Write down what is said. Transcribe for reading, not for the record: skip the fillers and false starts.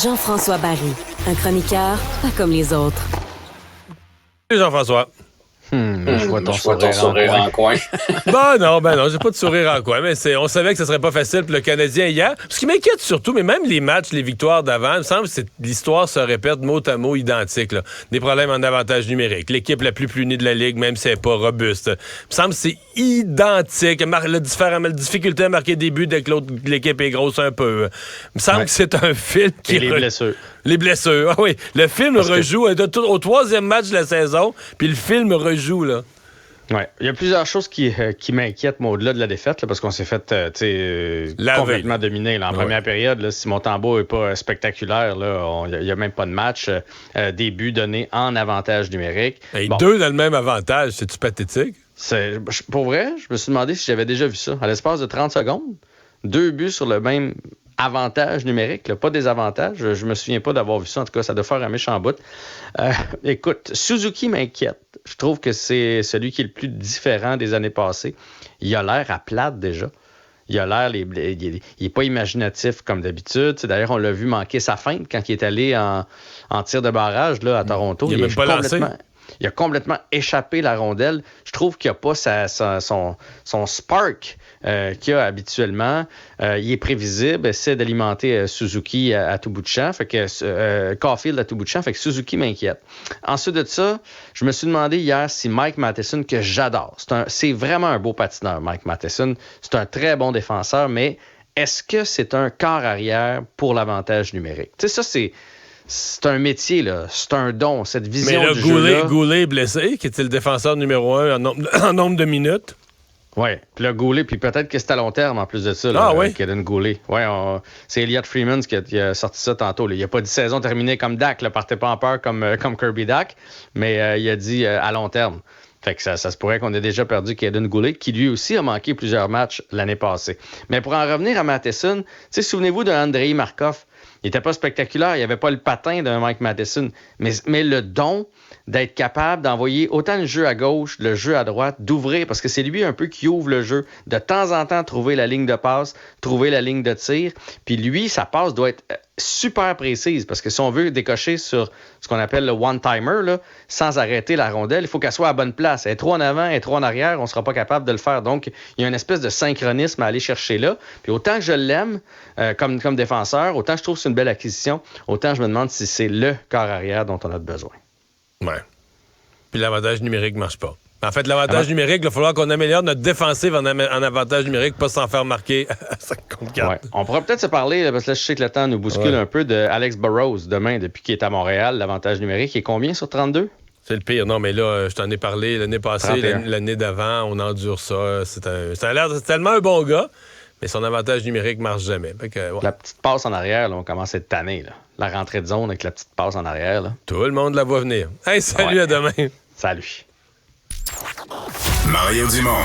Jean-François Barry, un chroniqueur pas comme les autres. Salut Jean-François. Je vois ton sourire en coin. Ben non, j'ai pas de sourire en coin, mais on savait que ce serait pas facile pour le Canadien hier. Ce qui m'inquiète surtout, mais même les matchs, les victoires d'avant, il me semble que l'histoire se répète mot à mot identique. Là. Des problèmes en avantage numérique. L'équipe la plus punie de la Ligue, même si elle n'est pas robuste. Il me semble que c'est identique. La difficulté à marquer des buts dès que l'équipe est grosse un peu. Il me semble que c'est un film qui... Et les blessures. Les blessures, ah oui. Le film rejoue au troisième match de la saison, puis le film rejoue, là. Ouais. Il y a plusieurs choses qui m'inquiètent, moi, au-delà de la défaite, là, parce qu'on s'est fait complètement dominer. Là, en première période, là, si Montembeault n'est pas spectaculaire, il n'y a même pas de match. Des buts donnés en avantage numérique. Deux dans le même avantage, c'est-tu pathétique? Pour vrai, je me suis demandé si j'avais déjà vu ça. À l'espace de 30 secondes, 2 buts sur le même avantage numérique, là, pas désavantage. Je me souviens pas d'avoir vu ça. En tout cas, ça doit faire un méchant bout. Écoute, Suzuki m'inquiète. Je trouve que c'est celui qui est le plus différent des années passées. Il a l'air à plate déjà. Il a l'air, il est pas imaginatif comme d'habitude. D'ailleurs, on l'a vu manquer sa feinte quand il est allé en tir de barrage là, à Toronto. Il a même pas lancé. Il a complètement échappé la rondelle. Je trouve qu'il n'a pas son spark qu'il a habituellement. Il est prévisible, essaie d'alimenter Suzuki à tout bout de champ. Caulfield à tout bout de champ. Fait que Suzuki m'inquiète. Ensuite de ça, je me suis demandé hier si Mike Matheson, que j'adore, c'est vraiment un beau patineur, Mike Matheson. C'est un très bon défenseur, mais est-ce que c'est un quart arrière pour l'avantage numérique? Tu sais, ça, c'est un métier, là. C'est un don, cette vision du jeu-là. Goulet est blessé, qui était le défenseur numéro 1 en nombre de minutes. Oui, puis le Goulet, puis peut-être que c'est à long terme en plus de ça, Kaden Goulet. Ouais, c'est Elliot Freeman qui a sorti ça tantôt. Là. Il n'a pas dit saison terminée comme Dak, là, partez pas en peur comme Kirby Dak, mais il a dit à long terme. Fait que ça se pourrait qu'on ait déjà perdu Kaden Goulet, qui lui aussi a manqué plusieurs matchs l'année passée. Mais pour en revenir à Matheson, souvenez-vous de Andrei Markov. Il n'était pas spectaculaire, il n'y avait pas le patin d'un Mike Matheson, mais le don d'être capable d'envoyer autant le jeu à gauche, le jeu à droite, d'ouvrir, parce que c'est lui un peu qui ouvre le jeu, de temps en temps trouver la ligne de passe, trouver la ligne de tir, puis lui, sa passe doit être super précise, parce que si on veut décocher sur ce qu'on appelle le one-timer, là, sans arrêter la rondelle, il faut qu'elle soit à bonne place. Elle est trop en avant, elle est trop en arrière, on ne sera pas capable de le faire. Donc, il y a une espèce de synchronisme à aller chercher là. Puis autant que je l'aime comme défenseur, autant je trouve que c'est une belle acquisition, autant je me demande si c'est le corps arrière dont on a besoin. Ouais. Puis l'avantage numérique ne marche pas. En fait, l'avantage numérique, il va falloir qu'on améliore notre défensive en avantage numérique, pas s'en faire marquer à 54. Ouais. On pourrait peut-être se parler, parce que là, je sais que le temps nous bouscule un peu, de Alex Burrows demain, depuis qu'il est à Montréal. L'avantage numérique est combien sur 32? C'est le pire. Non, mais là, je t'en ai parlé l'année passée, l'année d'avant, on endure ça. Ça a l'air c'est tellement un bon gars, mais son avantage numérique marche jamais. Fait que, ouais. La petite passe en arrière, là, on commence à être tanné. Là. La rentrée de zone avec la petite passe en arrière. Là. Tout le monde la voit venir. Hey, salut, à demain. Salut. Mario Dumont.